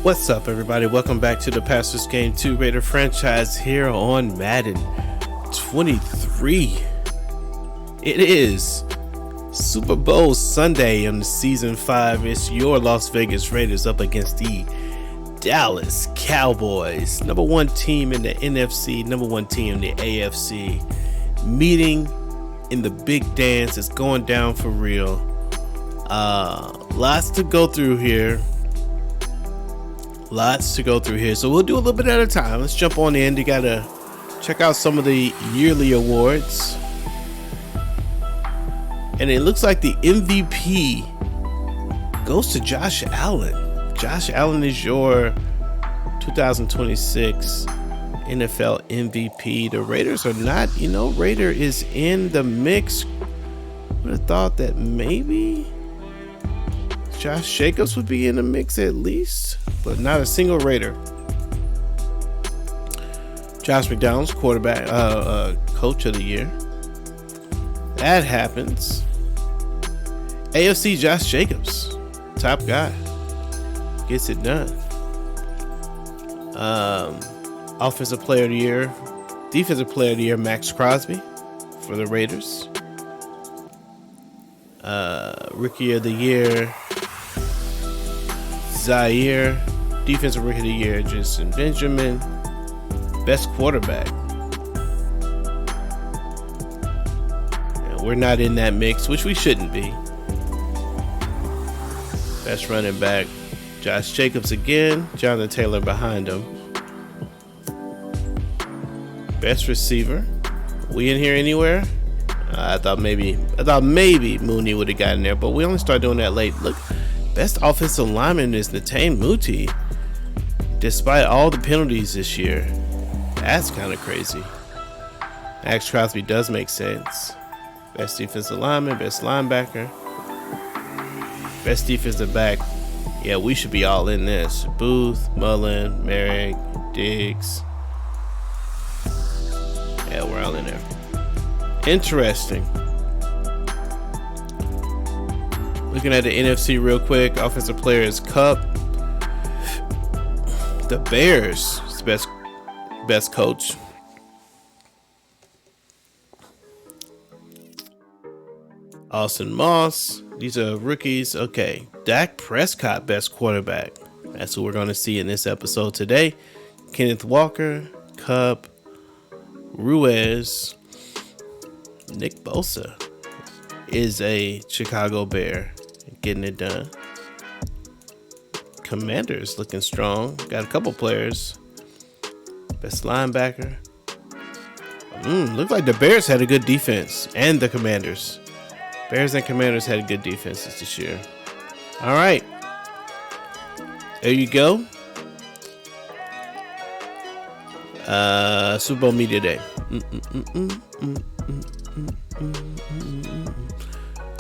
What's up, everybody? Welcome back to the PostGame 2 Raider franchise here on Madden 23. It is Super Bowl Sunday on the Season 5. It's your Las Vegas Raiders up against the Dallas Cowboys. Number one team in the NFC, number one team in the AFC. Meeting in the big dance. It's going down for real. Lots to go through here. So we'll do a little bit at a time. Let's jump on in. You gotta check out some of the yearly awards. And it looks like the MVP goes to Josh Allen. Josh Allen is your 2026 NFL MVP. The Raiders are not, Raider is in the mix. Would have thought that maybe Josh Jacobs would be in the mix at least, but not a single Raider. Josh McDaniels, quarterback, coach of the year. That happens. AFC Josh Jacobs, top guy, gets it done. Offensive player of the year, defensive player of the year, Max Crosby for the Raiders. Rookie of the year, Zaire. Defensive rookie of the year, Justin Benjamin. Best quarterback. We're not in that mix, which we shouldn't be. Best running back, Josh Jacobs again. Jonathan Taylor behind him. Best receiver. We in here anywhere? I thought maybe Mooney would have gotten there, but we only started doing that late. Look, best offensive lineman is Netane Muti, despite all the penalties this year. That's kind of crazy. Max Crosby does make sense. Best defensive lineman, best linebacker, best defensive back. Yeah, we should be all in this. Booth, Mullen, Merrick, Diggs. Yeah, we're all in there. Interesting. Looking at the NFC real quick. Offensive player is Cup. The Bears is the best coach. Austin Moss. These are rookies. Okay. Dak Prescott, best quarterback. That's who we're going to see in this episode today. Kenneth Walker, Cup, Ruiz. Nick Bosa is a Chicago Bear, getting it done. Commanders looking strong. Got a couple players. Best linebacker. Looks like the Bears had a good defense, and the Commanders. Bears and Commanders had good defenses this year. All right. There you go. Super Bowl Media Day.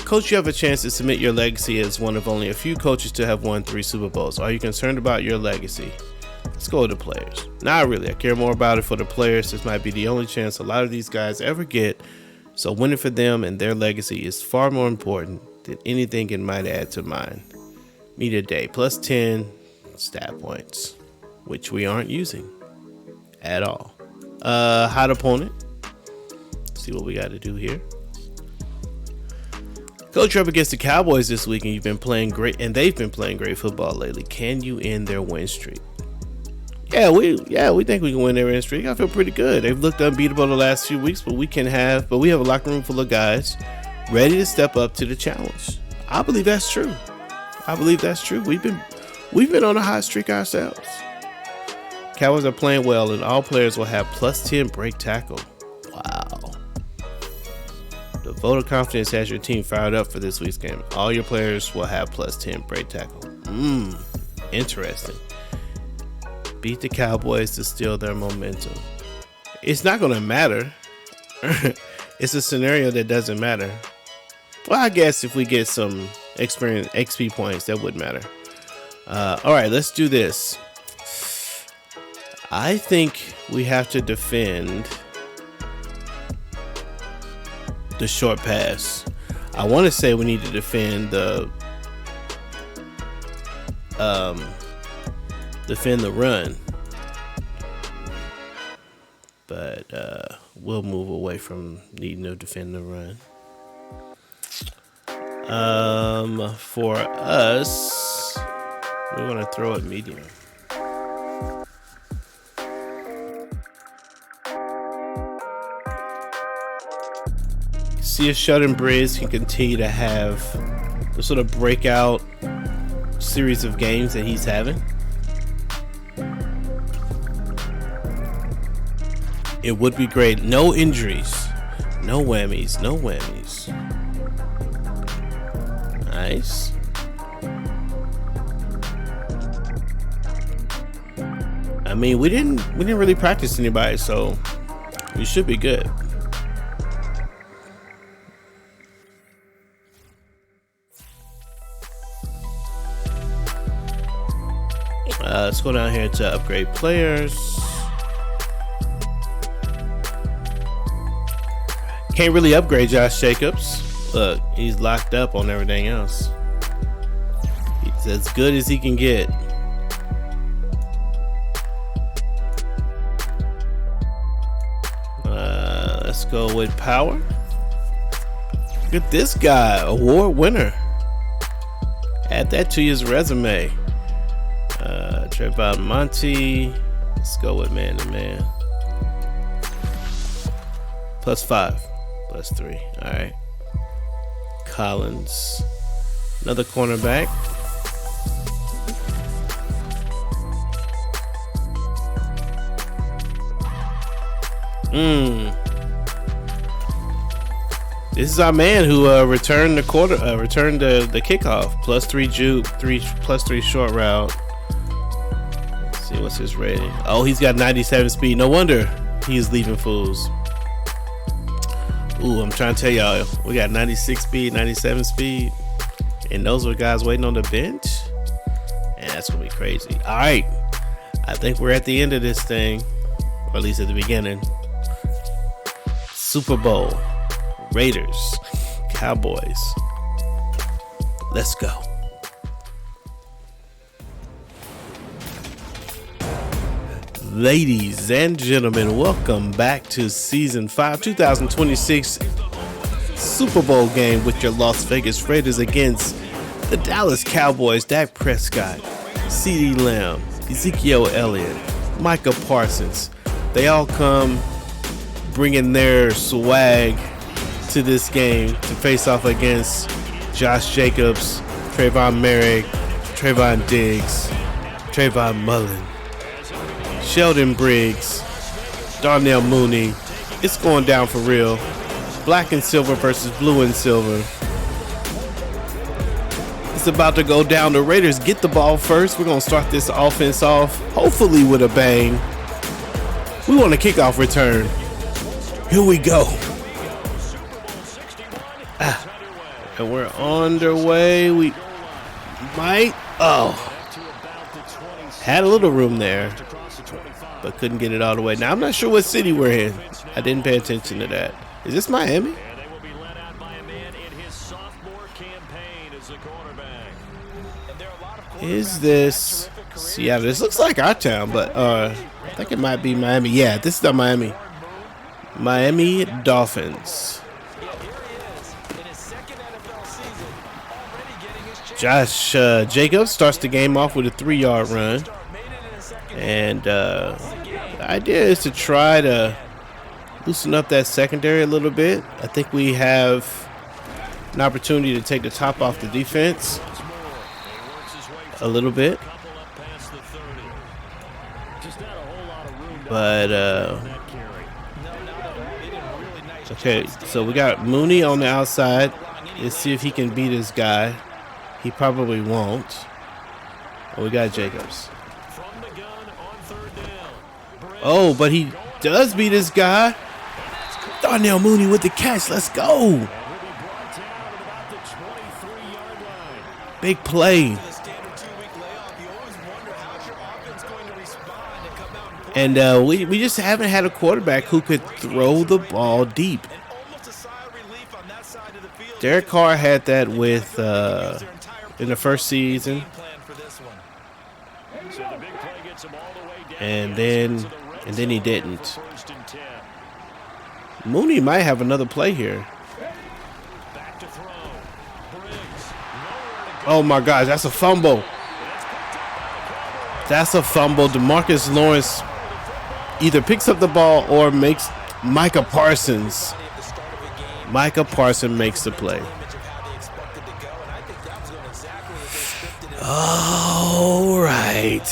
Coach, you have a chance to submit your legacy as one of only a few coaches to have won 3 Super Bowls. Are you concerned about your legacy? Let's go with the players. Not really. I care more about it for the players. This might be the only chance a lot of these guys ever get. So winning for them and their legacy is far more important than anything it might add to mine. Media Day, plus 10 stat points, which we aren't using at all. Hot opponent. See what we got to do here. Coach, you're up against the Cowboys this week, and you've been playing great, and they've been playing great football lately. Can you end their win streak? Yeah, we think we can win their win streak. I feel pretty good. They've looked unbeatable the last few weeks, but we have a locker room full of guys ready to step up to the challenge. I believe that's true. We've been on a hot streak ourselves. Cowboys are playing well, and all players will have plus 10 break tackle. Wow. The vote of confidence has your team fired up for this week's game. All your players will have plus 10 break tackle. Interesting. Beat the Cowboys to steal their momentum. It's not going to matter. It's a scenario that doesn't matter. Well, I guess if we get some experience XP points, that would matter. All right, let's do this. I think we have to defend the short pass. I want to say we need to defend the defend the run. But we'll move away from needing to defend the run. For us, we're going to throw it medium. See if Sheldon Briggs can continue to have the sort of breakout series of games that he's having. It would be great. No injuries. No whammies. No whammies. Nice. I mean, we didn't really practice anybody, so we should be good. Let's go down here to upgrade players. Can't really upgrade Josh Jacobs. Look, he's locked up on everything else. He's as good as he can get. Let's go with power. Look at this guy, award winner. Add that to his resume. Trayvon Monty. Let's go with man to man. +5, +3. All right. Collins, another cornerback. This is our man who returned the kickoff. +3 juke, +3 short route. Let's see what's his rating. Oh, he's got 97 speed. No wonder he's leaving fools. Ooh, I'm trying to tell y'all, we got 96 speed, 97 speed, and those were guys waiting on the bench. And that's gonna be crazy. All right, I think we're at the end of this thing, or at least at the beginning. Super Bowl, Raiders, Cowboys. Let's go. Ladies and gentlemen, welcome back to Season 5, 2026 Super Bowl game with your Las Vegas Raiders against the Dallas Cowboys. Dak Prescott, CeeDee Lamb, Ezekiel Elliott, Micah Parsons. They all come bringing their swag to this game to face off against Josh Jacobs, Trayvon Merrick, Trayvon Diggs, Trayvon Mullen, Sheldon Briggs, Darnell Mooney. It's going down for real. Black and silver versus blue and silver. It's about to go down. The Raiders get the ball first. We're going to start this offense off, hopefully with a bang. We want a kickoff return. Here we go. And we're underway. We might. Oh. Had a little room there, but couldn't get it all the way. Now, I'm not sure what city we're in. I didn't pay attention to that. Is this Miami? Is this Seattle? This looks like our town, but I think it might be Miami. Yeah, this is the Miami. Miami Dolphins. Josh Jacobs starts the game off with a 3-yard run. And the idea is to try to loosen up that secondary a little bit. I think we have an opportunity to take the top off the defense a little bit. But, okay, so we got Mooney on the outside. Let's see if he can beat this guy. He probably won't. Oh, we got Jacobs. Oh, but he does beat this guy. Darnell Mooney with the catch. Let's go. Big play. And we just haven't had a quarterback who could throw the ball deep. Derek Carr had that with in the first season. and then he didn't. Mooney might have another play here. Oh my gosh, that's a fumble. That's a fumble. DeMarcus Lawrence either picks up the ball or makes Micah Parsons. Micah Parsons makes the play. All right.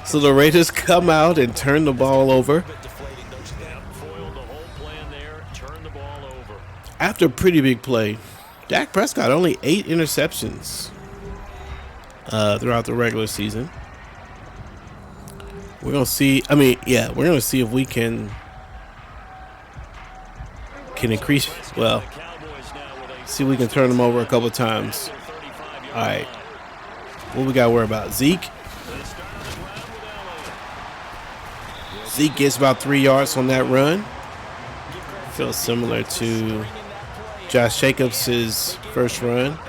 So the Raiders come out and turn the ball over. After a pretty big play, Dak Prescott only 8 interceptions throughout the regular season. We're gonna see. We're gonna see if we can increase. Well, see if we can turn them over a couple times. All right. What we got to worry about? Zeke. Zeke gets about 3 yards on that run. Feels similar to Josh Jacobs' first run.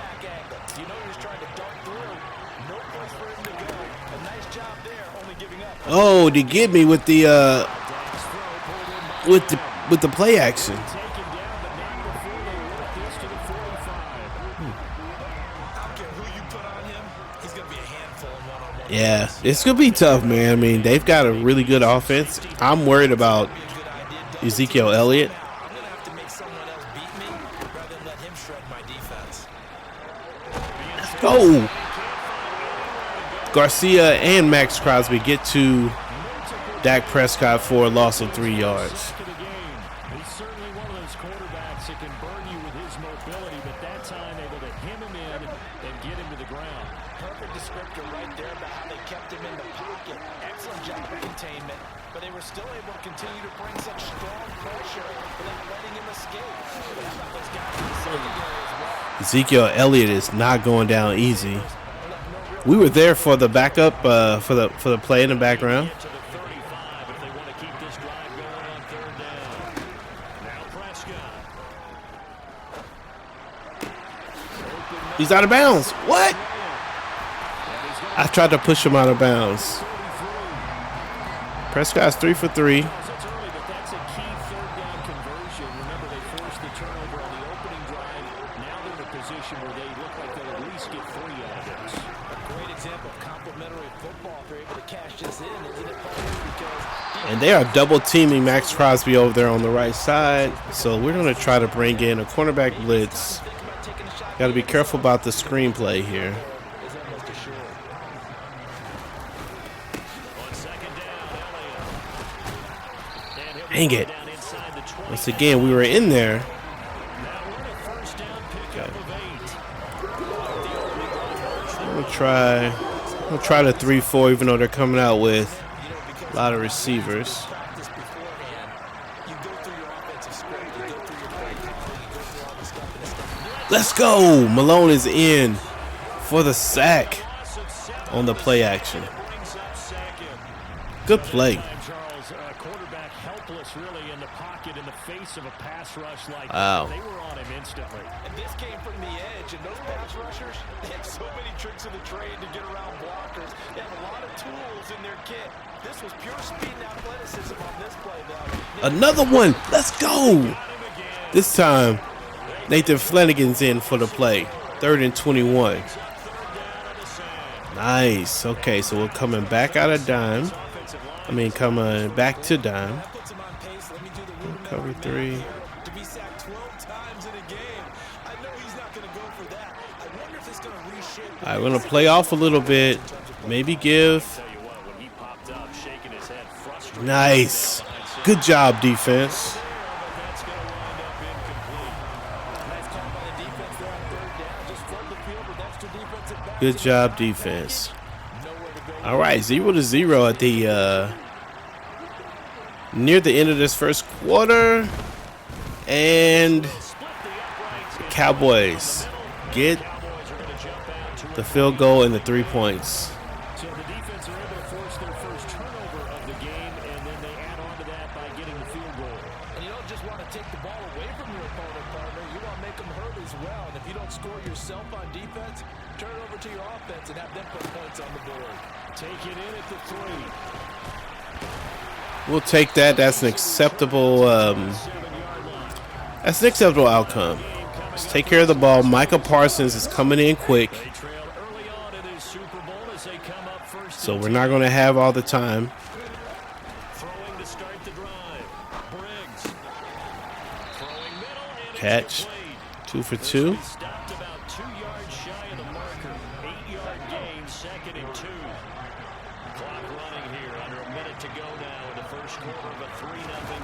Oh, they get me with the play action. Yeah, it's gonna be tough, man. I mean, they've got a really good offense. I'm worried about Ezekiel Elliott. Let's go. Garcia and Max Crosby get to Dak Prescott for a loss of 3 yards. He's certainly one of those quarterbacks that can burn you with his mobility, but that time able to hem him in and get him to the ground. Perfect descriptor right there about how they kept him in the pocket. Excellent job of containment, but they were still able to continue to bring such strong pressure without letting him escape. But how about those guys in the secondary as well? Ezekiel Elliott is not going down easy. We were there for the backup for the play in the background. He's out of bounds. What? I tried to push him out of bounds. Prescott's 3 for 3. And they are double teaming Max Crosby over there on the right side. So we're going to try to bring in a cornerback blitz. Got to be careful about the screenplay here. Dang it. Once again, we were in there. Okay. I'm going to try the 3-4, even though they're coming out with a lot of receivers. Let's go. Malone is in for the sack on the play action. Good play. Wow. They were on him instantly. And this came from the edge, and those pass rushers, they have so many tricks of the trade to get around blockers. They have a lot of tools in their kit. This was pure speed and athleticism on this play, though. Another one. Let's go. This time, Nathan Flanagan's in for the play. 3rd and 21. Nice. Okay, so we're coming back out of dime. Coming back to dime. Cover 3. All right, we're going to play off a little bit. Maybe give. Nice. Good job, defense. Good job, defense. All right, 0-0 at the near the end of this first quarter. And the Cowboys get the field goal and the 3 points. So the defense are able to force their first turnover of the game, and then they add on to that by getting the field goal. And you don't just want to take the ball away from your opponent, partner. You want to make them hurt as well. And if you don't score yourself on defense, turn it over to your offense and have them put points on the board. Take it in at the 3. We'll take that. That's an acceptable. That's an acceptable outcome. Let's take care of the ball. Micah Parsons is coming in quick, so we're not going to have all the time. Catch. 2 for 2. Stopped about 2 yards shy of the marker. 8-yard gain, 2nd and 2. Clock running here, under a minute to go now in the first quarter of a 3-0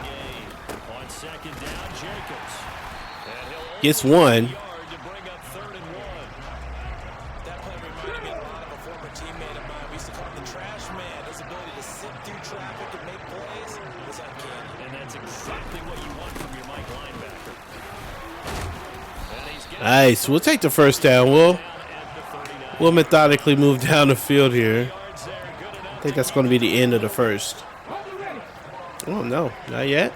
game. On 2nd down, Jacobs. And he'll Gets one. yard to bring up 3rd and 1. That play reminded me a lot of a former teammate of mine. We used to call him the trash man. His ability to sit through traffic and make plays was uncanny. And that's exactly what you want from your Mike linebacker. And he's getting Nice. We'll take the first down. We'll methodically move down the field here. yards there. Good enough. I think that's going to be the end of the first. Oh, no. Not yet.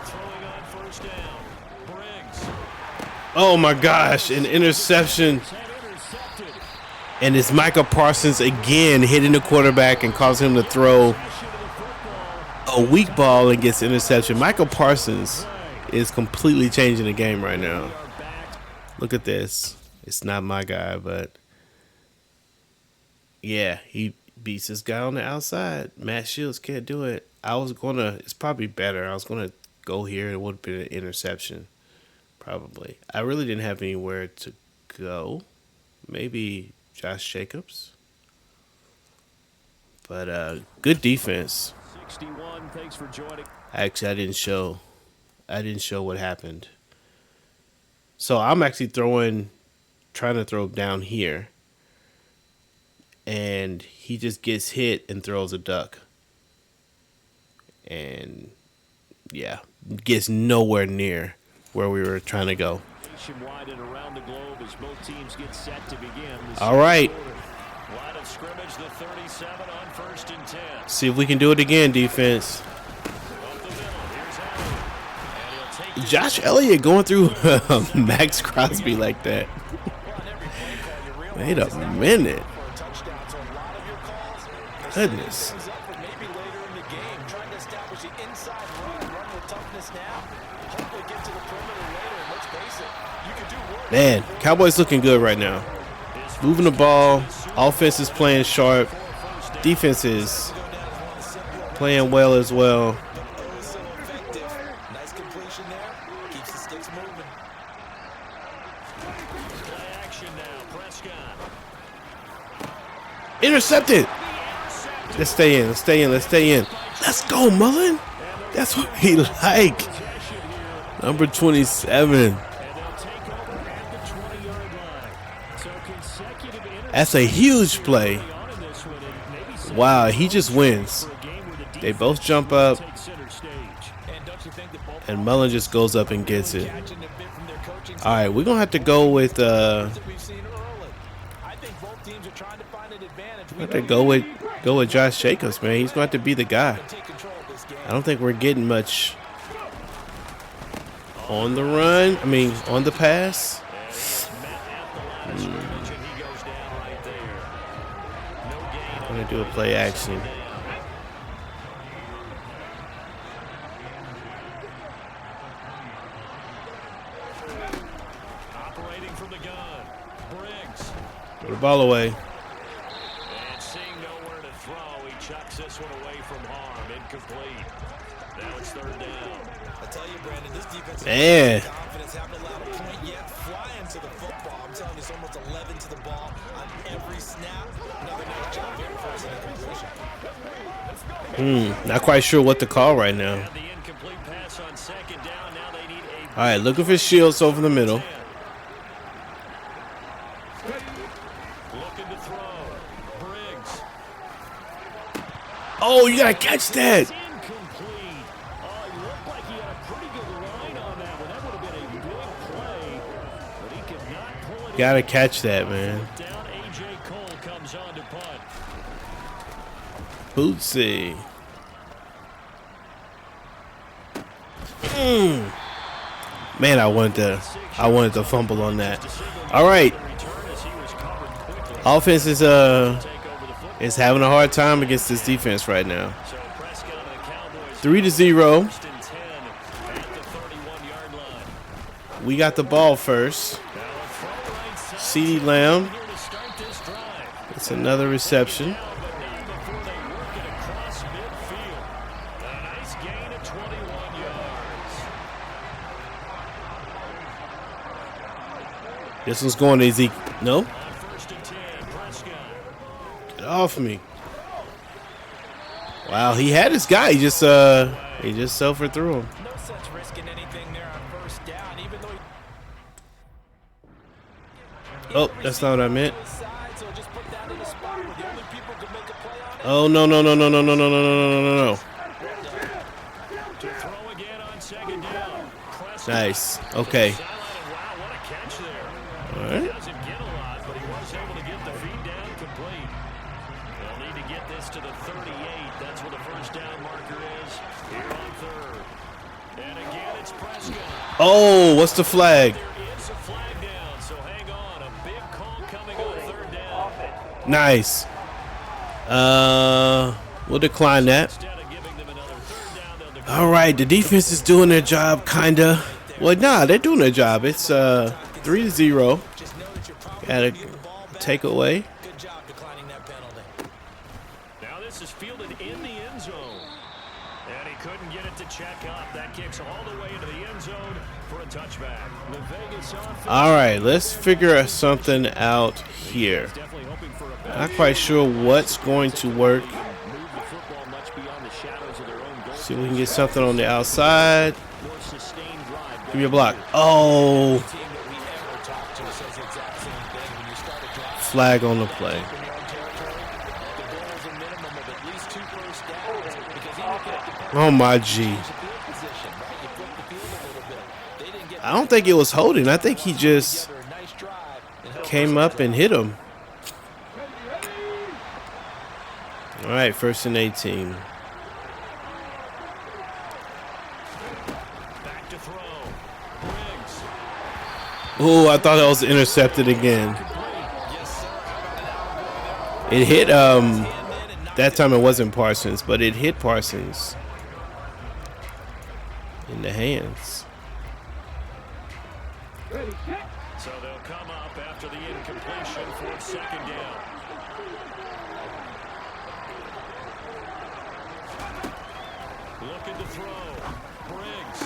Throwing on first down. Briggs. Oh, my gosh. An interception. Had intercepted. And it's Micah Parsons again hitting the quarterback and causing him to throw a weak ball and gets interception. Michael Parsons is completely changing the game right now. Look at this. It's not my guy, but yeah, he beats this guy on the outside. Matt Shields can't do it. It's probably better. I was gonna go here. It would have been an interception, probably. I really didn't have anywhere to go. Maybe Josh Jacobs. But good defense. 61, thanks for joining. Actually, I didn't show what happened. So I'm actually trying to throw down here. And he just gets hit and throws a duck. And yeah, gets nowhere near where we were trying to go. Nationwide and around the globe as both teams get set to begin. All right. Line of scrimmage, the 37 on 1st and 10. See if we can do it again, defense. Up the middle, here's Elliott. And he'll take Josh Elliott going through Max Crosby like that. Wait a minute. For a touchdown, so a lot of your calls, they're Goodness. setting things up for maybe later in the game, trying to establish the inside run with toughness now. Hopefully get to the perimeter later, and let's face it, you could do work. Man, Cowboys looking good right now. Moving the ball. Offense is playing sharp. Defense is playing well as well. Oh, so effective. Nice completion there. Keeps the sticks moving. play action now. Prescott. Intercepted. Let's stay in. Let's stay in. Let's stay in. Let's go, Mullen. That's what we like. Number 27. And they'll take over at the 20-yard line. So consecutive That's a huge play. on in this one, and maybe Wow, he just wins. for a game where the They both jump up, takes center stage. And don't you think that both and Mullen just goes up and gets it. catching a bit from their coaching All right, we're going to have to go with that we've seen early? I think both teams are trying to find an advantage. We have to go with Josh Jacobs, man. He's going to have to be the guy. take control of this game. I don't think we're getting much on the run. I mean, on the pass. And he goes down right there. No gain I'm going to do a play action. operating from the gun. Briggs. Throw the ball away. And seeing nowhere to throw, he chucks this one away from harm. Incomplete. Now it's 3rd down. I tell you, Brandon, this defense Man. has confidence, haven't allowed a point yet. Flying to the football. I'm telling you, it's almost 11 to the ball on every snap. Another nice job here for us in the completion. Not quite sure what to call right now. And the incomplete pass on 2nd down. Now they need a All right, looking for Shields over the middle. looking to throw. Briggs. Oh, you got to catch that. Incomplete. He looked like he had a pretty good line on that one. That would have been a big play, but he could not pull it Got to in. catch that, man. Down, A.J. Cole comes on to punt. Bootsy. Man, I wanted to fumble on that. All right. Return as he was covered quickly. Offense is Take over the football. is having a hard time against this defense right now. So Prescott and the Cowboys 3-0. first and 10 at the 31-yard line. We got the ball first. Now a throw right side. CeeDee Lamb. Here to start this drive. It's another reception. Down, but not before they work it across midfield. A nice gain of 21 yards. This one's going to Ezekiel. No. On first and 10, Prescott. Get off me. Wow, he had his guy. He just overthrew him. No sense risking anything there on first down, even though Oh, that's not what I meant. side, so just put that in a spot where the only people could make a play on it. Oh, no. To throw again on second down. Prescott Nice. Okay. sideline, and wow, what a catch there. All right. He doesn't get a lot, but he was able to get the feed down complete. They'll need to get this to the 38. That's where the first down marker is here on third. And again, it's Prescott. Oh, what's the flag? There is a flag down, so hang on. A big call coming on third down. Nice. We'll decline that. Instead of giving them another third down, they'll declare All right, the defense is doing their job, kinda. Well, nah, they're doing their job. It's 3-0. Just know that you're probably Got a gonna get the ball back. takeaway. Good job declining that penalty. Now this is fielded in the end zone. And he couldn't get it to check up. That kicks all the way into the end zone for a touchback. The Vegas offense All right, let's figure something out here. definitely hoping for a better Not quite sure what's going to work. move the football much beyond the shadows of their own goal. See if we can get something on the outside. More sustained drive. Give me a block. Oh, Team that we ever talk to says the exact same thing. When you start a drive flag on the play. in your own territory, the goal is a minimum of at least 2 first downs. Because even if you have to Oh my G. change the field position, right? You flip the field a little bit. They didn't get I don't think it was holding. I think he just together a nice drive and help came up and hit him. All right, first and 18. Back to throw. Briggs. Oh, I thought that was intercepted again. It hit that time it wasn't Parsons, but it hit Parsons in the hands. So they'll come up after the incompletion for second down. Looking to throw. Briggs.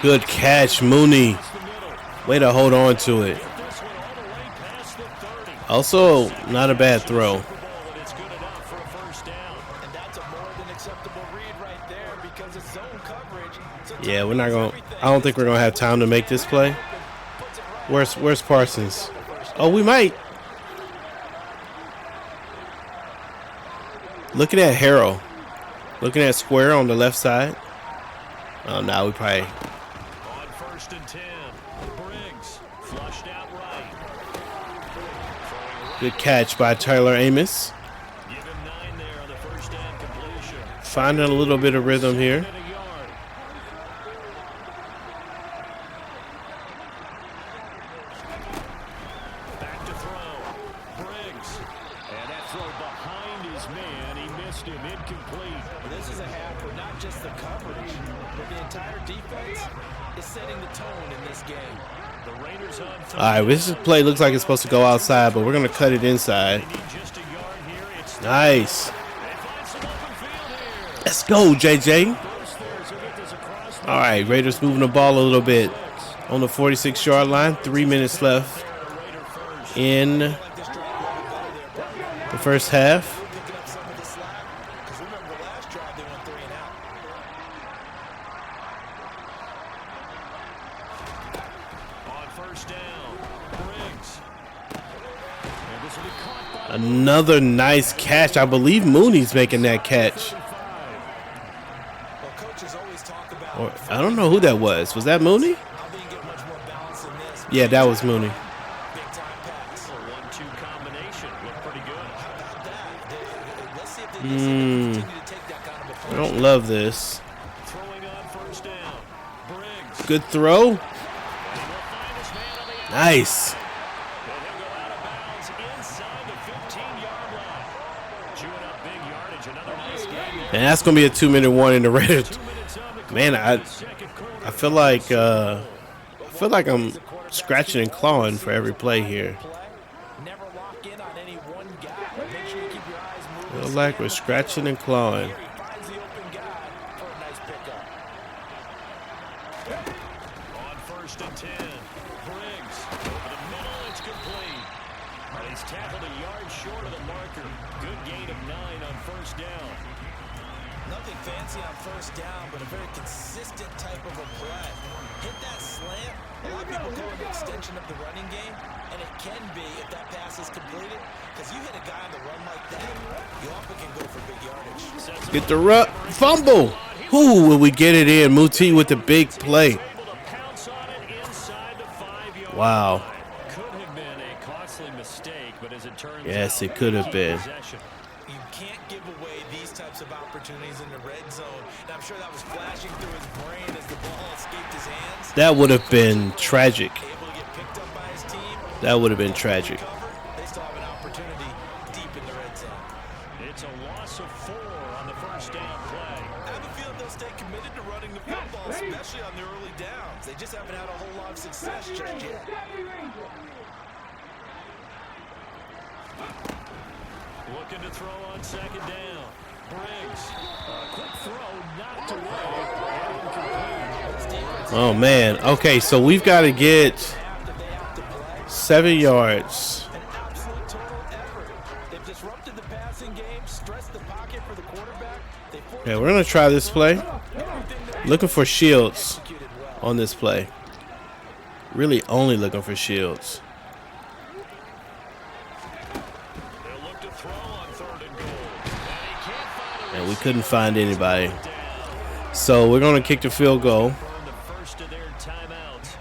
Good catch, Mooney. The middle. Way to hold on to it. This one all the way past the 30. Also, not a bad throw. Super Bowl, and it's good enough for a first down. And that's a more than acceptable read right there because it's zone coverage. So Yeah, we're not going. I don't think we're gonna have time to make this play. Where's Parsons? Oh, we might. Looking at Harrell. Looking at Square on the left side. Oh, now we probably. On first and 10, Briggs flushed out right. Good catch by Tyler Amos. Give him 9 there on the first down completion. Finding a little bit of rhythm here. And a yard. Back to throw. Briggs. And that throw behind his man. He missed him. Incomplete. This is a half where not just the coverage, but the entire defense is setting the tone in this game. The Raiders on third. All right, this play looks like it's supposed to go outside, but we're gonna cut it inside. They need just a yard here. It's Nice. they find some open field here. Let's go, JJ. Goes there, so get this across the All right, Raiders moving the ball a little bit on the 46-yard line. 3 minutes left Raider first. in the first half. Picking up some of the slack because remember the last drive they went 3 and out. On first down, Briggs. And this will be caught by Another nice catch. I believe Mooney's making that catch. 5. Well, coaches always talk about Or I don't know who that was. Was that Mooney? how they can get much more balance in this. Yeah, that was Mooney. Big time pass. A 1-2 combination looked pretty good. How about that? Let's see if they continue to take that kind of approach. I don't love this. Throwing on first down, Briggs. Good throw. He will find his man on the Nice. and he'll go out of bounds inside the 15-yard line. And that's gonna be a 2-minute warning. The Raiders, man, I feel like I'm scratching and clawing for every play here. I feel like we're scratching and clawing. On 1st and 10, Briggs over the middle, it's complete. And he's tackled a yard short of the marker. Good gain of 9 on 1st down. Nothing fancy on 1st down, but a very consistent type of a play. Hit that slant. A lot of people call it an extension of the running game, and it can be if that pass is completed, because you hit a guy on the run like that, you often can go for big yardage. Get the fumble. Who will we get it in? Muti with the big play. Wow. Could have been a costly mistake, but as it turns Yes, out, it could have been. You can't give away these types of opportunities in the red zone. And I'm sure that was flashing through his brain as the ball escaped his hands. That would have been tragic. Able to get picked up by his team. That would have been tragic. They still have an opportunity deep in the red zone. It's a loss of 4 on the 1st down play. I have a feeling they'll stay committed to running the football, especially on the early downs. They just haven't had a whole lot of success just yet. Looking to throw on 2nd down. Briggs, a quick throw, knocked away, and incomplete. Oh man. Okay, so we've got to get 7 yards. An absolute total effort. They've disrupted the passing game, stressed the pocket for the quarterback. Okay, we're gonna try this play. Looking for shields on this play. Really only looking for shields. They'll look to throw on 3rd and goal. And he can't find a And we couldn't find anybody. So we're gonna kick the field goal burn the first of their timeouts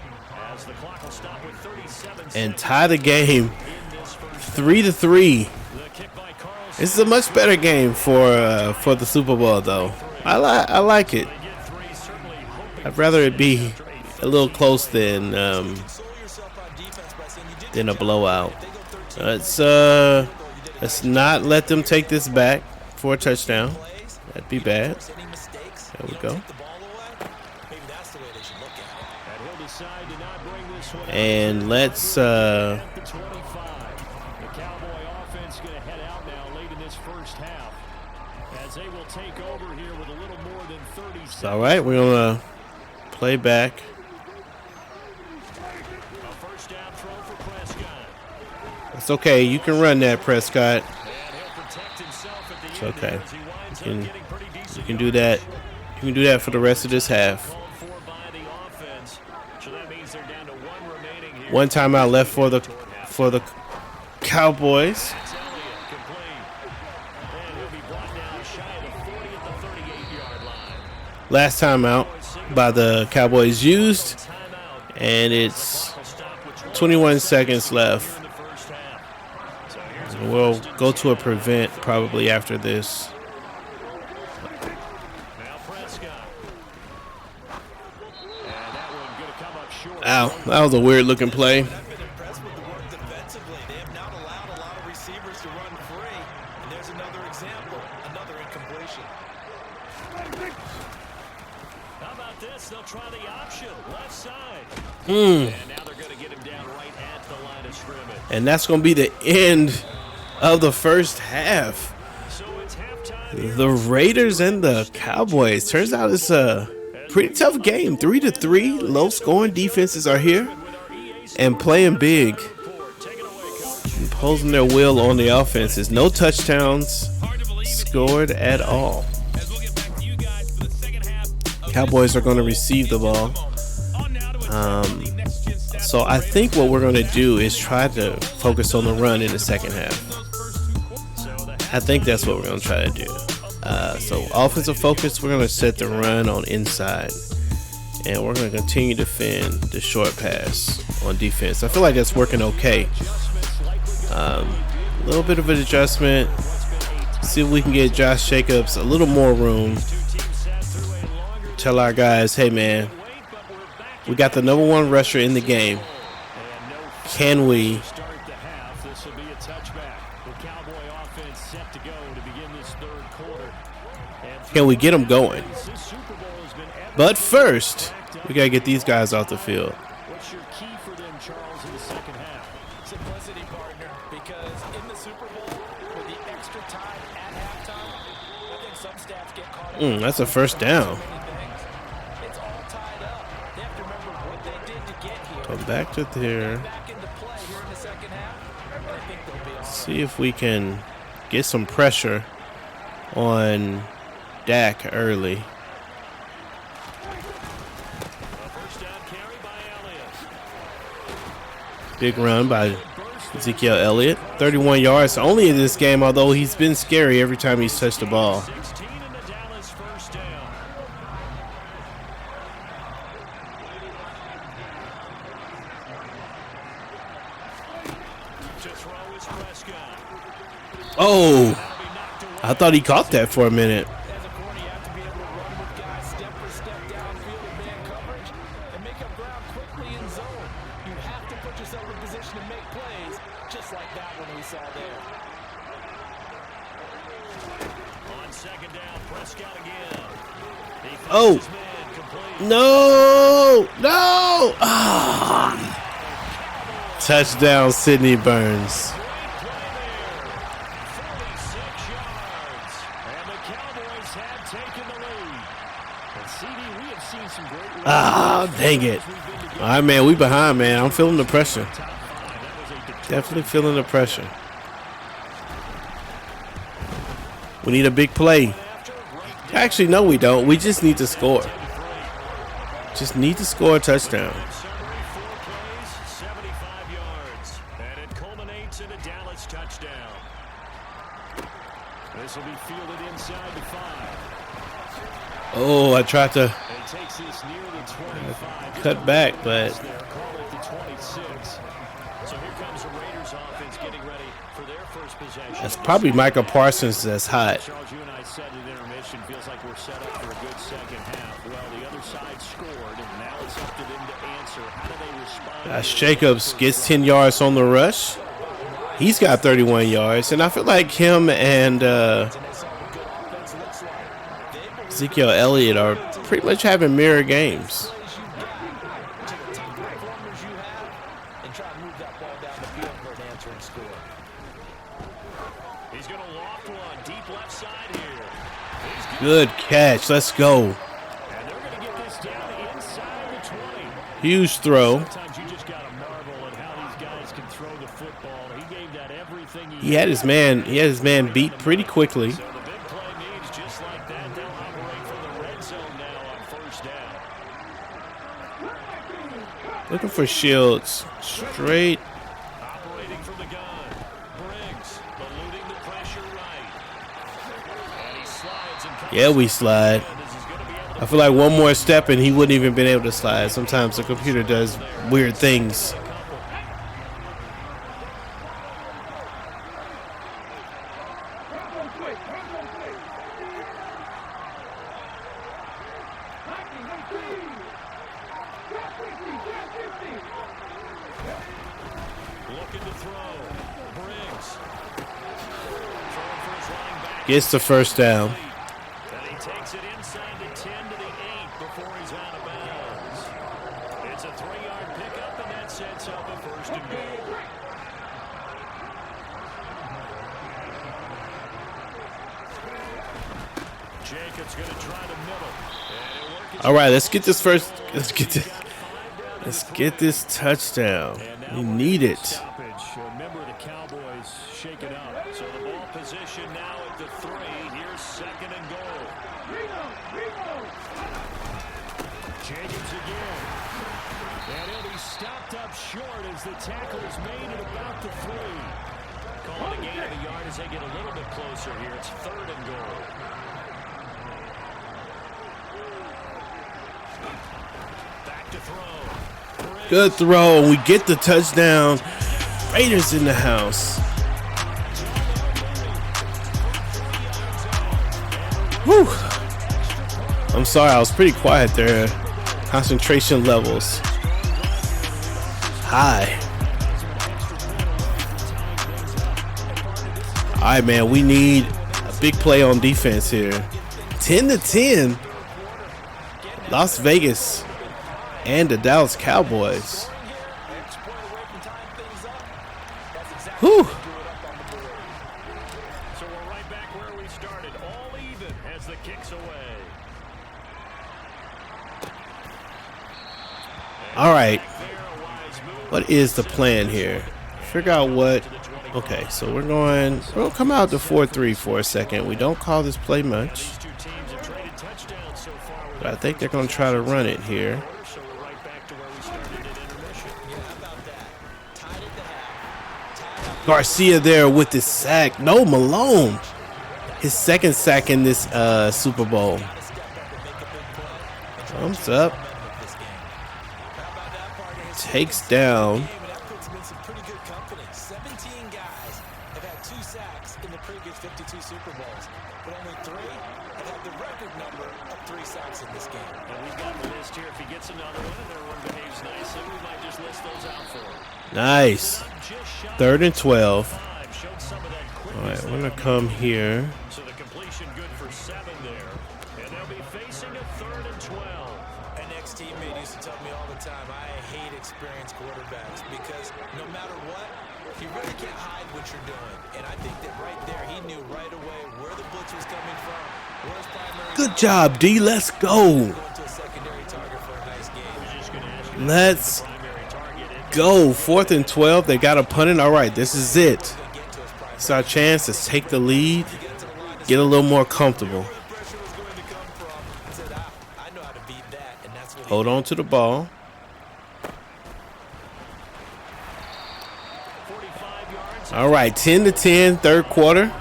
as the clock will stop with 37 and seconds tie the game in this first. 3-3. The kick by Carlson. This is a much better game for the Super Bowl, though. I like it. They get 3, certainly hoping I'd rather it be a little close than Console yourself on defense by saying you did a blowout. They go 13 Let's not let them take this back for a touchdown. plays. That'd be bad. Any mistakes? There we You go. take the ball away. Maybe that's the way they should look at it. And he'll decide to not bring this one out. And let's At the 25. The Cowboy offense going to head out now late in this first half as they will take over here with a little more than 30 seconds. all right. We're gonna play back. A 1st down throw for Prescott. It's okay. You can run that, Prescott. And he'll protect himself at the It's end okay. here as he winds You up can- getting pretty decent You can do that. You can do that for the rest of this half. called for by the offense. So that means they're down to 1 remaining here. One timeout left for the Cowboys. That's Elliott, complete. And he'll be brought down shy of the 40 at the 38-yard line. Last timeout by the Cowboys used, Timeout. and it's Will stop with 21 seconds left. in the first half. So here's a We'll first and go to a 10. prevent probably after this. Now Prescott. And that one going to come up short. Ow, that was a weird looking play. I've been impressed with the work defensively. They have not allowed a lot of receivers to run free. And there's another example, another incompletion. How about this? They'll try the option. Left side. And now they're going to get him down right at the line of scrimmage. And that's going to be the end of the first half. So it's halftime here. The Raiders and the Cowboys. Turns out it's a pretty tough game. 3-3. Low scoring defenses are here and playing big, Take it away, Coach. imposing their will on the offenses. No touchdowns scored at all. Cowboys are going to receive the ball. So I think what we're going to do is try to focus on the run in the second half. I think that's what we're going to try to do. So offensive focus, we're going to set the run on inside. And we're going to continue to defend the short pass on defense. I feel like that's working okay. A little bit of an adjustment. See if we can get Josh Jacobs a little more room. Tell our guys, hey man, we got the #1 rusher in the game. Can we Start the half. This will be a touchback. The Cowboy offense set to go to begin this third quarter. And Can we get them going? But first, we got to get these guys off the field. What's your key for them, Charles, in the second half? Simplicity, partner, because in the Super Bowl, with the extra time at halftime, I think some stats get caught up. That's a first down. It's all tied up. They have to remember what they did to get here. Come back to there. Back into play here in the second half, and I think they'll be all right. See if we can get some pressure on Dak early. Big run by Ezekiel Elliott. 31 yards only in this game, although he's been scary every time he's touched the ball. 16 in the Dallas first down. To throw is Prescott. Oh, I thought he caught that for a minute. As a corner, you have to be able to run with guys step for step downfield in man coverage and make up ground quickly in zone. You have to put yourself in position to make plays, just like that one we saw there. On second down, Prescott again. He finds Oh. his man complete. No. Ah. Touchdown, Sidney Burns. Great play there. 46 yards. And the Cowboys have taken the lead. And CD, we have seen some great Ah, dang it. All right, man, we behind, man. I'm feeling the pressure. Definitely feeling the pressure. We need a big play. Actually, no, we don't. We just need to score. Just need to score a touchdown. Summary, 4 plays, 75 yards. And it culminates in a Dallas touchdown. This will be fielded inside the 5. Oh, I tried to It takes this near the 25. cut back, but They're calling it the 26. So here comes the Raiders offense getting ready for their first possession. that's probably Michael Parsons that's hot. Charles, you and I said at intermission, feels like we're set up for a good second half. Well, the other side scored, and now it's up to them to answer. How do they respond? Josh Jacobs gets 10 yards on the rush. He's got 31 yards, and I feel like him and Ezekiel Elliott are pretty much having mirror games. He's going to loft one deep left side here. He's good. Good catch. Let's go. And they're going to get this down inside the 20. Huge throw. Sometimes you just got to marvel at how these guys can throw the football. He gave that everything He had his man beat pretty quickly. So the big play means just like that, they'll operate from the red zone now on first down. Looking for Shields. Straight. Operating from the gun. Briggs eluding the pressure right. And he slides and comes. Yeah, we slide. This is going to be able to I feel like one more step and he wouldn't even been able to slide. Sometimes the computer does weird things. looking to throw. Briggs. Throwing for his running back. Gets the first down. And he takes it inside the 10 to the 8 before he's out of bounds. It's a 3-yard pickup, and that sets up a first and goal. Jacobs going to try the middle. And it'll work. All right, let's get this first. Let's get this touchdown. We need it. Stoppage. Remember, the Cowboys shake it up. So the ball position now at the 3. Here's second and goal. Jacobs again. And he'll be stopped up short as the tackle is made at about the 3. Calling a gain of a yard as they get a little bit closer here. It's third and goal. Back to throw. Good throw. We get the touchdown. Raiders in the house. Whew. I'm sorry, I was pretty quiet there. Concentration levels high. All right, man, we need a big play on defense here. 10-10. Las Vegas and the Dallas Cowboys. Whew. So we're right back where we started, all even as the kicks away. All right. What is the plan here? Figure out what. Okay, so we're going to come out to 4-3 for a second. We don't call this play much, but I think they're going to try to run it here. Garcia there with the sack. No, Malone. His second sack in this Super Bowl. Thumbs up. Takes down. 17 guys have had 2 sacks in the previous 52 Super Bowls, but only 3 have had the record number of 3 sacks in this game. And we've got the list here. If he gets another one and everyone behaves nicely, we might just list those out for him. Nice. 3rd and 12. All right, we're going to come here. So the completion good for 7 there. And they'll be facing a 3rd and 12. An ex-teammate used to tell me all the time, I hate experienced quarterbacks because no matter what, you really can't hide what you're doing. And I think that right there, he knew right away where the blitz was coming from, where his primary. Good job, D. Let's go. Going to a secondary target for a nice game. Let's go. 4th and 12. They got a punt in. All right, this is it. It's our chance to take the lead, get a little more comfortable. Hold on to the ball. All right, 10-10, 3rd quarter.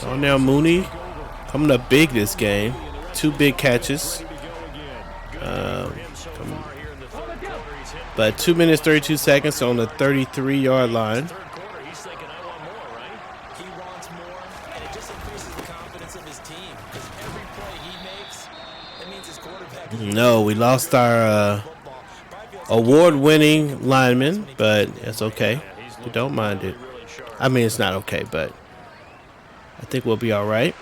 Oh, now Mooney coming up big this game. 2 big catches. But 2 minutes, 32 seconds on the 33-yard line. No, we lost our award-winning lineman, but it's okay. We don't mind it. I mean, it's not okay, but I think we'll be all right.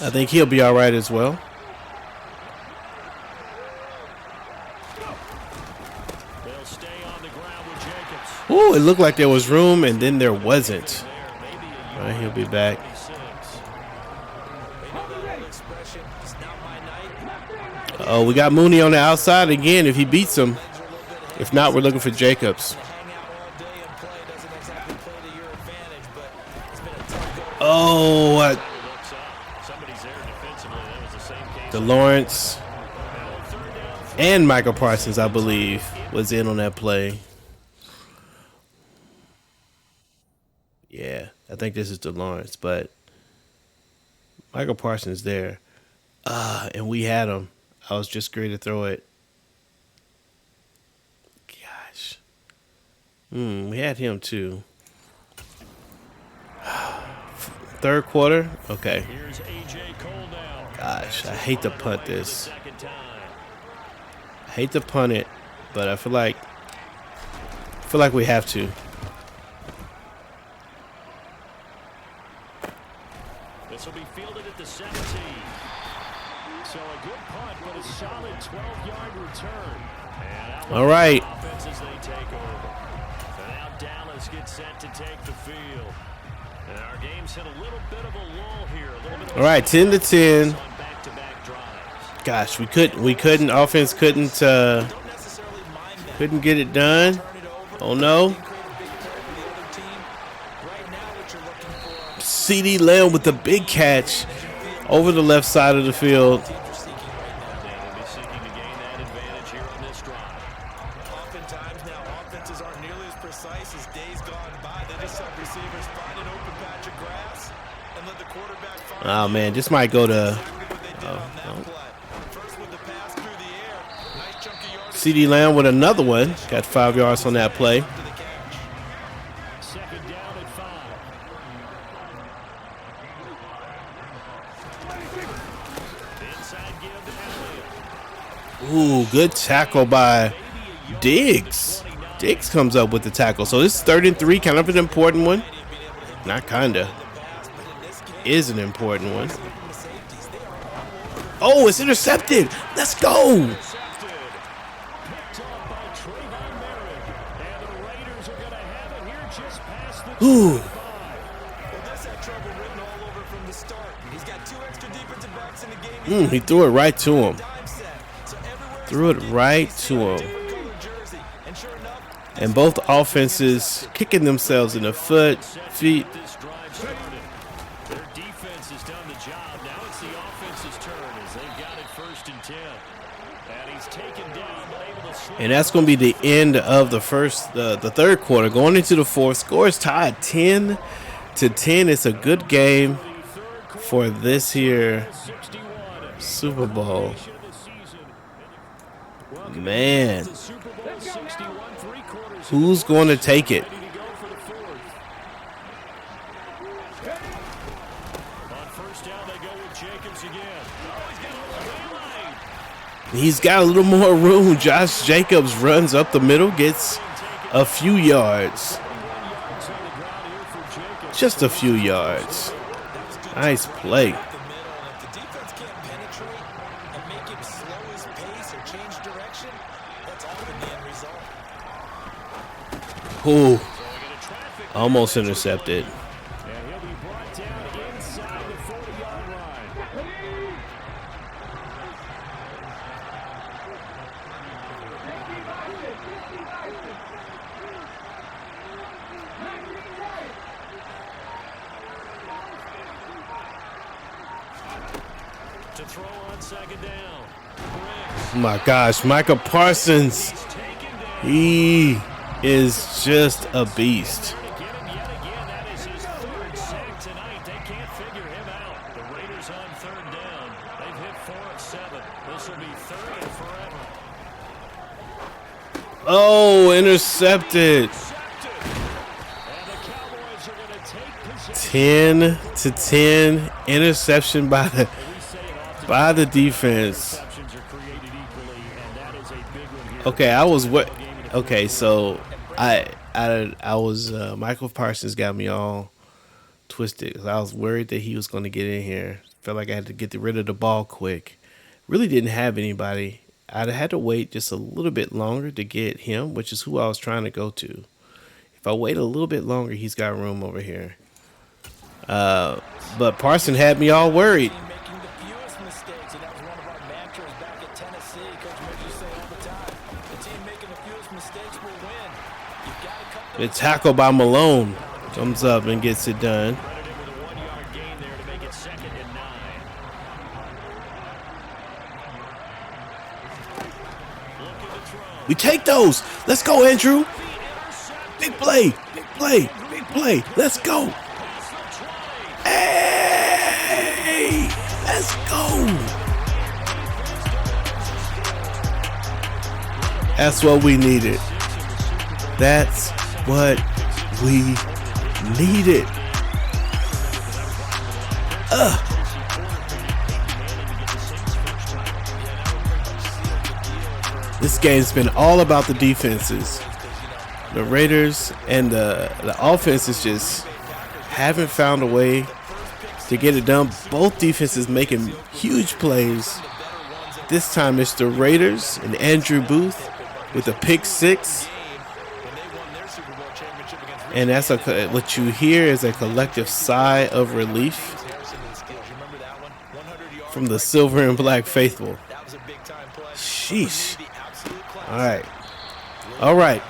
I think he'll be all right as well. Ooh, it looked like there was room, and then there wasn't. All right, he'll be back. Oh, we got Mooney on the outside again if he beats him. If not, we're looking for Jacobs. Oh, DeLawrence and Michael Parsons, I believe, was in on that play. Yeah, I think this is DeLawrence, but Michael Parsons there. And we had him. I was just ready to throw it. Gosh. We had him too. 3rd quarter? Okay. Gosh, I hate to punt this. I hate to punt it, but I feel like we have to. This will be fielded at the 17. So a good punt, but a solid 12-yard return. All right. Offenses they take over. So now Dallas gets set to take the field. And our game's hit a little bit of a lull here. All right, 10-10. Gosh, we couldn't. Offense couldn't get it done. Oh no. CD Lamb with the big catch over the left side of the field. Oh man, this might go to CD Lamb with another one. Got 5 yards on that play. Ooh, good tackle by Diggs. Diggs comes up with the tackle. So this is 3rd and 3, kind of an important one. Not kinda. is an important one. Oh, it's intercepted. Let's go. Ooh. He threw it right to him. Threw it right to him. And both offenses kicking themselves in the feet. Their defense has done the job. Now it's the offense's turn as they've got it 1st and 10. And he's taken down, but able to slip. And that's going to be the end of the third quarter. Going into the fourth, score is tied 10-10. It's a good game for this here Super Bowl. Man, who's going to take it? He's got a little more room. Josh Jacobs runs up the middle, gets a few yards. Just a few yards. Nice play. Ooh, almost intercepted. To throw on 2nd down. Oh my gosh, Micah Parsons. He is just a beast. That is his 3rd sack tonight. They can't figure him out. The Raiders on 3rd down. They've hit 4 of 7. This will be 3rd and forever. Oh, intercepted. And the Cowboys are going to take possession. 10-10. Interception by the defense. Okay, okay, so I was Michael Parsons got me all twisted because I was worried that he was going to get in here. Felt like I had to get rid of the ball quick. Really didn't have anybody. I'd had to wait just a little bit longer to get him, which is who I was trying to go to. If I wait a little bit longer, he's got room over here. But Parsons had me all worried. The tackle by Malone comes up and gets it done. We take those. Let's go, Andrew. Big play. Big play. Big play. Let's go. Hey, let's go. That's what we needed. That's what we needed. This game's been all about the defenses. The Raiders and the offenses just haven't found a way to get it done. Both defenses making huge plays. This time it's the Raiders and Andrew Booth with a pick 6. And that's what you hear is a collective sigh of relief from the silver and black faithful. Sheesh. All right. All right.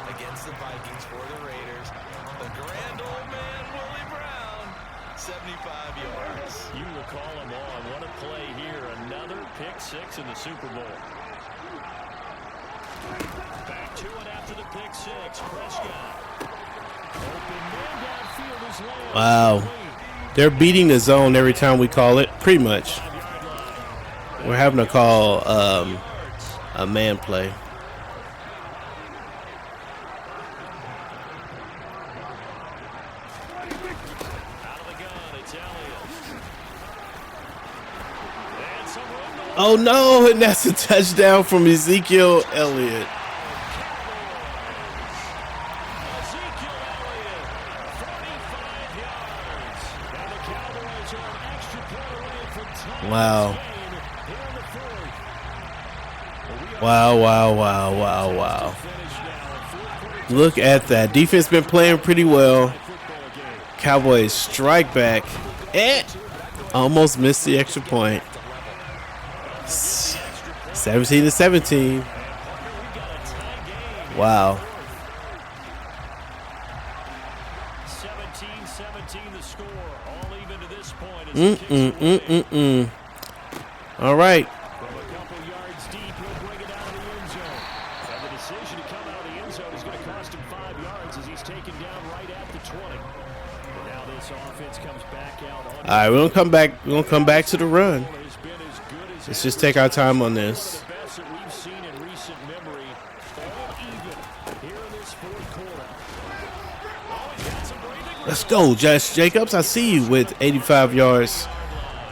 Against the Vikings for the Raiders, the grand old man Willie Brown, 75 yards. You will call him on. What a play here. Another pick 6 in the Super Bowl. Back to it after the pick 6. Prescott. Open man downfield is low. Wow. They're beating the zone every time we call it, pretty much. We're having to call a man play. Oh no, and that's a touchdown from Ezekiel Elliott. Wow. Wow. Look at that. Defense been playing pretty well. Cowboys strike back. Almost missed the extra point. 17-17. Wow. 17-17 the score. All even to this point. All right. From a couple yards deep, he'll bring it out of the end zone. And the decision to come out of the end zone is going to cost him 5 yards as he's taken down right at the 20. And now this offense comes back out. All right, we're gonna come back to the run. Let's just take our time on this. Let's go, Josh Jacobs. I see you with 85 yards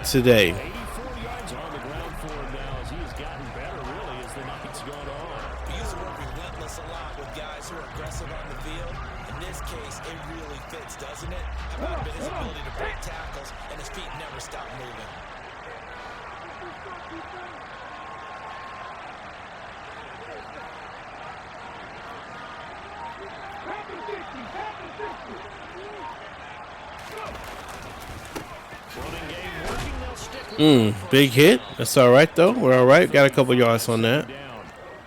today. 84 yards on the ground for him now as he has gotten better, really, as the night's gone on. We used to work relentless a lot with guys who are aggressive on the field. In this case, it really fits, doesn't it? How about his ability to break tackles and his feet never stop moving? Big hit. That's all right, though. We're all right. Got a couple yards on that.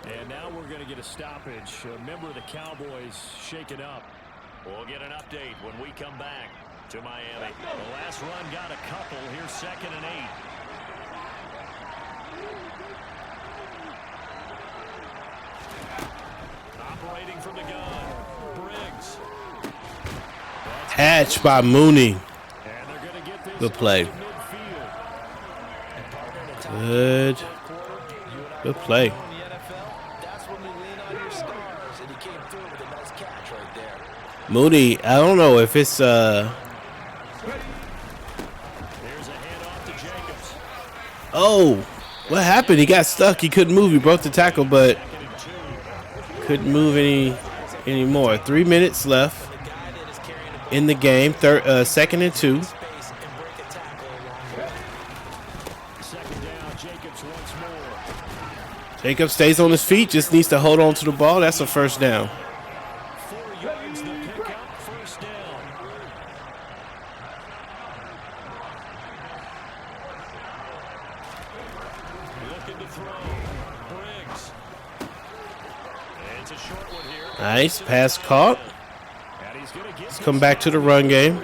And now we're going to get a stoppage. A member of the Cowboys shaken up. We'll get an update when we come back to Miami. The last run got a couple. Here's 2nd and 8. Operating from the gun. Briggs. Hatch by Mooney. And they're going to get this. Good play. Good play. Mooney, I don't know if it's Oh, what happened? He got stuck. He couldn't move. He broke the tackle, but couldn't move anymore. 3 minutes left in the game. 2nd and 2. Jacobs stays on his feet, just needs to hold on to the ball. That's a first down. 4 yards, the pickup, first down. Looking to throw. Briggs. It's a short one here. Nice. Pass caught. Let's come back to the run game.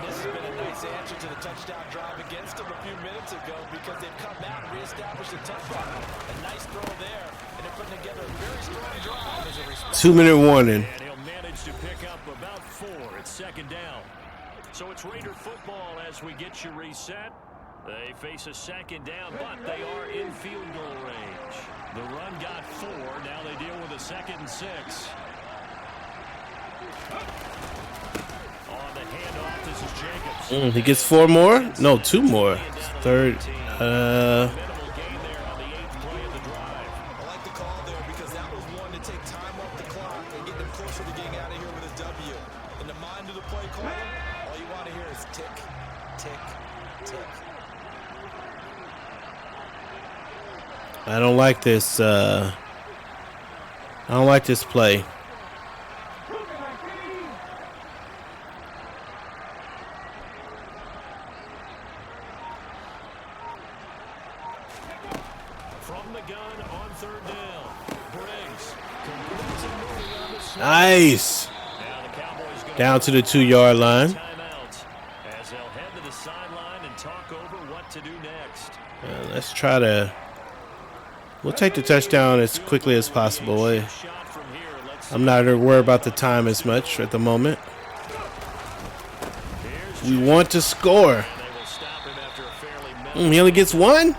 This has been a nice answer to the touchdown drive against them a few minutes ago because they've come out and reestablished a touchdown. A nice throw there, and they're putting together a very strong drive as a response. 2-minute warning. And he'll manage to pick up about 4. It's 2nd down. So it's Raider football as we get you reset. They face a 2nd down, but they are in field goal range. The run got 4. Now they deal with a 2nd and 6. On the handoff, this is Jacobs. He gets 4 more? No, 2 more. Third. I like the call there because that was one to take time off the clock and get them closer to getting out of here with a W. In the mind of the play caller, all you want to hear is tick, tick, tick. I don't like this. I don't like this play. From the gun on 3rd down. Briggs completes and moving on the snap. Nice. Now the Cowboys go Down to the 2-yard line. timeout as they'll head to the sideline and talk over what to do next. Let's try to. We'll take the touchdown as quickly as possible. Shot from here. Let's I'm not worried about the time as much at the moment. We want to score. they will stop him after a fairly He only gets 1? Now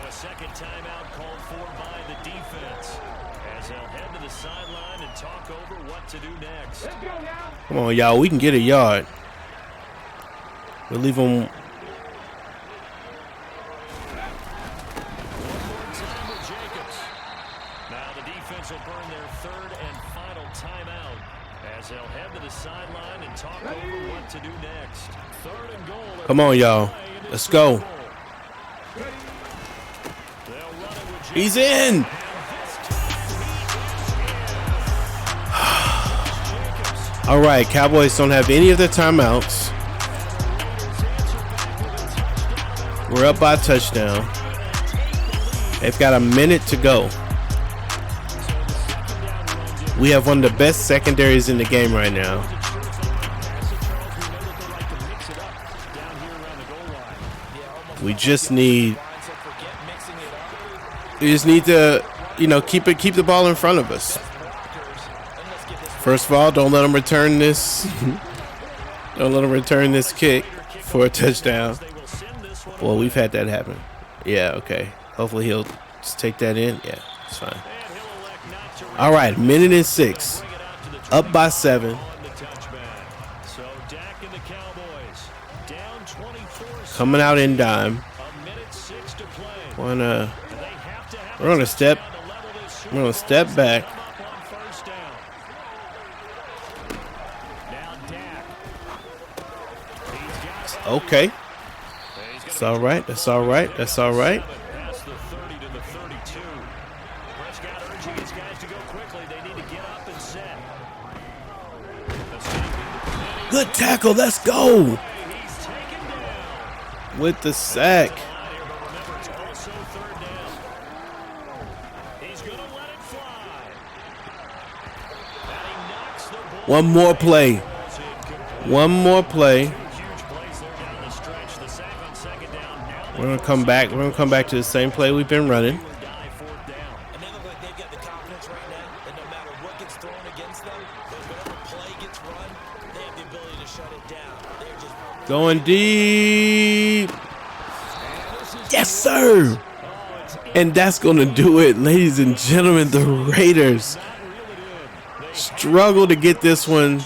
a second timeout called for by the defense as they'll head to the sideline and talk over what to do next. Come on, y'all. We can get a yard. We'll leave them. One more time with Jacobs. Now the defense will burn their 3rd and final timeout as they'll head to the sideline and talk over what to do next. 3rd and goal. Come on, y'all. Let's go. He's in. All right, Cowboys don't have any of their timeouts. We're up by a touchdown. They've got a minute to go. We have one of the best secondaries in the game right now. We just need to, keep the ball in front of us. First of all, don't let them return this. Don't let them return this kick for a touchdown. Well, we've had that happen. Yeah, okay. Hopefully he'll just take that in. Yeah, it's fine. All right, minute and 6. Up by 7. Coming out in dime. We're gonna step back. Okay. It's all right. That's all right. That's all right. Good tackle. Let's go. With the sack. One more play. One more play. We're gonna come back. We're gonna come back to the same play we've been running. Going deep. Yes, sir. And that's gonna do it, ladies and gentlemen. The Raiders struggle to get this one,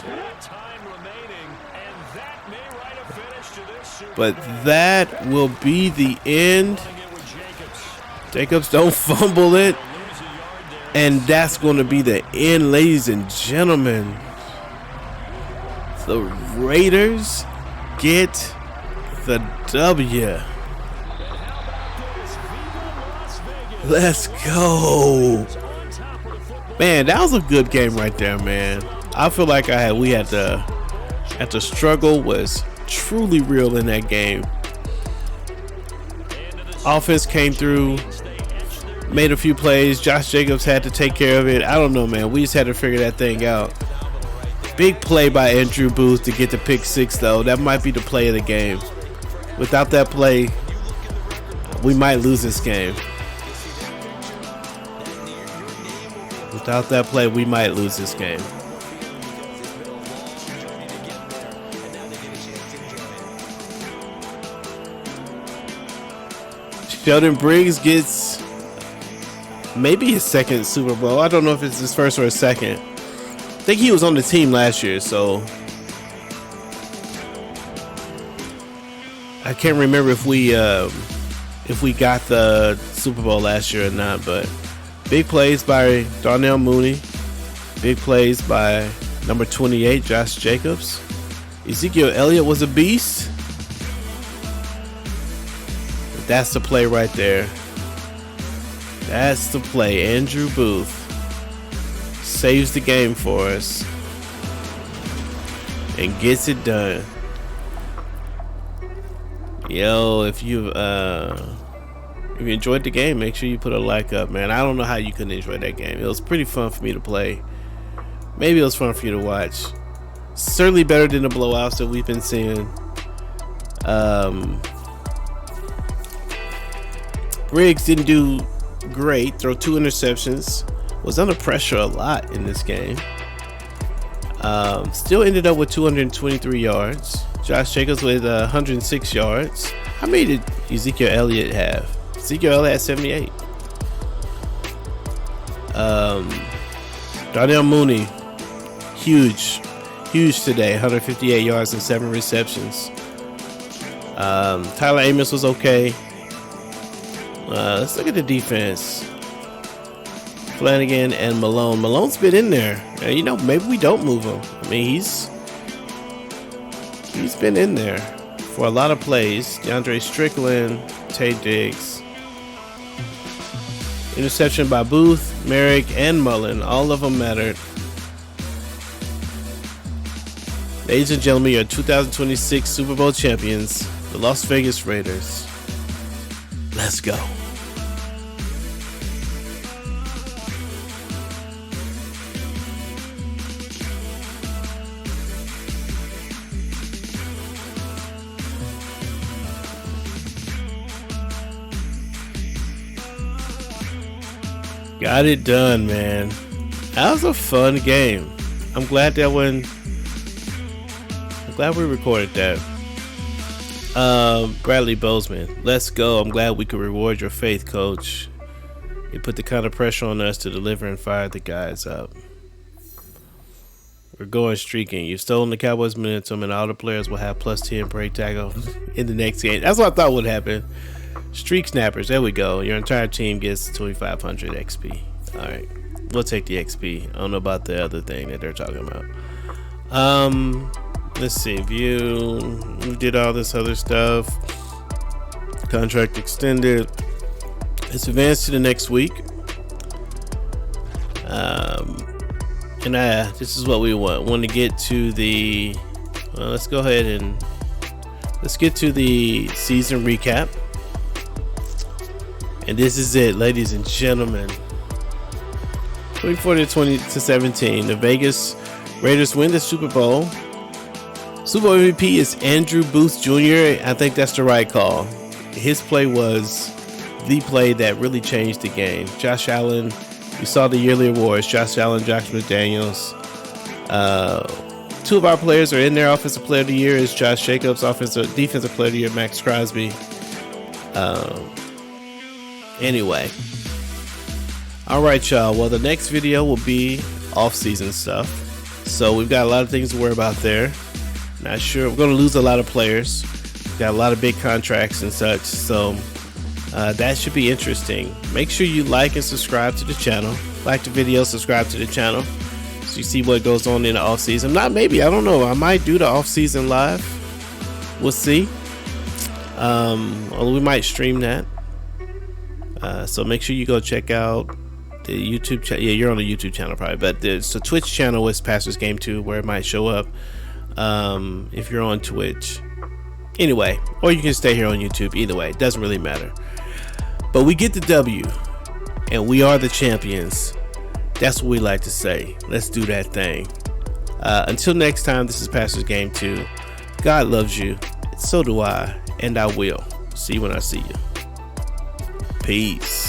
but that will be the end. Jacobs, don't fumble it. And that's going to be the end, ladies and gentlemen. The Raiders get the W. Let's go. Man, that was a good game right there, man. I feel like we had the struggle was truly real in that game. Offense came through, made a few plays. Josh Jacobs had to take care of it. I don't know, man. We just had to figure that thing out. Big play by Andrew Booth to get the pick 6, though. That might be the play of the game. Without that play, we might lose this game. Without that play, we might lose this game. Sheldon Briggs gets maybe his second Super Bowl. I don't know if it's his first or his second. I think he was on the team last year, so I can't remember if we got the Super Bowl last year or not, but big plays by Darnell Mooney. Big plays by number 28, Josh Jacobs. Ezekiel Elliott was a beast. That's the play right there. That's the play. Andrew Booth saves the game for us and gets it done. Yo, if you enjoyed the game, make sure you put a like up, man. I don't know how you couldn't enjoy that game. It was pretty fun for me to play. Maybe it was fun for you to watch. Certainly better than the blowouts that we've been seeing. Briggs didn't do great. Throw 2 interceptions. Was under pressure a lot in this game. Still ended up with 223 yards. Josh Jacobs with 106 yards. How many did Ezekiel Elliott have? Ezekiel Elliott had 78. Darnell Mooney, huge today. 158 yards and 7 receptions. Tyler Amos was okay. Let's look at the defense. Flanagan and Malone. Malone's been in there. Maybe we don't move him. I mean, he's been in there for a lot of plays. DeAndre Strickland, Tay Diggs. Interception by Booth, Merrick, and Mullen. All of them mattered. Ladies and gentlemen, your 2026 Super Bowl champions, the Las Vegas Raiders. Let's go. Got it done, man. That was a fun game. I'm glad that one. I'm glad we recorded that. Bradley Bozeman, let's go. I'm glad we could reward your faith, coach. You put the kind of pressure on us to deliver and fire the guys up. We're going streaking. You've stolen the Cowboys momentum, and all the players will have +10 break tackle in the next game. That's what I thought would happen. Streak snappers. There we go. Your entire team gets 2,500 XP. All right, we'll take the XP. I don't know about the other thing that they're talking about. Let's see. View. We did all this other stuff. Contract extended. Let's advance to the next week. And this is what we want to get to the. Let's go ahead and let's get to the season recap. And this is it, ladies and gentlemen. 24-20-17. The Vegas Raiders win the Super Bowl. Super Bowl MVP is Andrew Booth Jr. I think that's the right call. His play was the play that really changed the game. Josh Allen, you saw the yearly awards. Josh Allen, Josh McDaniels. Two of our players are in there. Offensive Player of the Year is Josh Jacobs. Defensive Player of the Year, Max Crosby. Anyway, all right, y'all. Well, the next video will be off-season stuff, so we've got a lot of things to worry about there. Not sure, we're going to lose a lot of players. We've got a lot of big contracts and such, so that should be interesting. Make sure you like and subscribe to the channel. Like the video, subscribe to the channel, so you see what goes on in the off-season. I don't know. I might do the off-season live. We'll see. Or we might stream that. So make sure you go check out the YouTube channel. Yeah, you're on the YouTube channel probably, but there's a Twitch channel with PostGame 2 where it might show up if you're on Twitch. Anyway, or you can stay here on YouTube. Either way, it doesn't really matter. But we get the W, and we are the champions. That's what we like to say. Let's do that thing. Until next time, this is PostGame 2. God loves you. So do I, and I will. See you when I see you. Peace.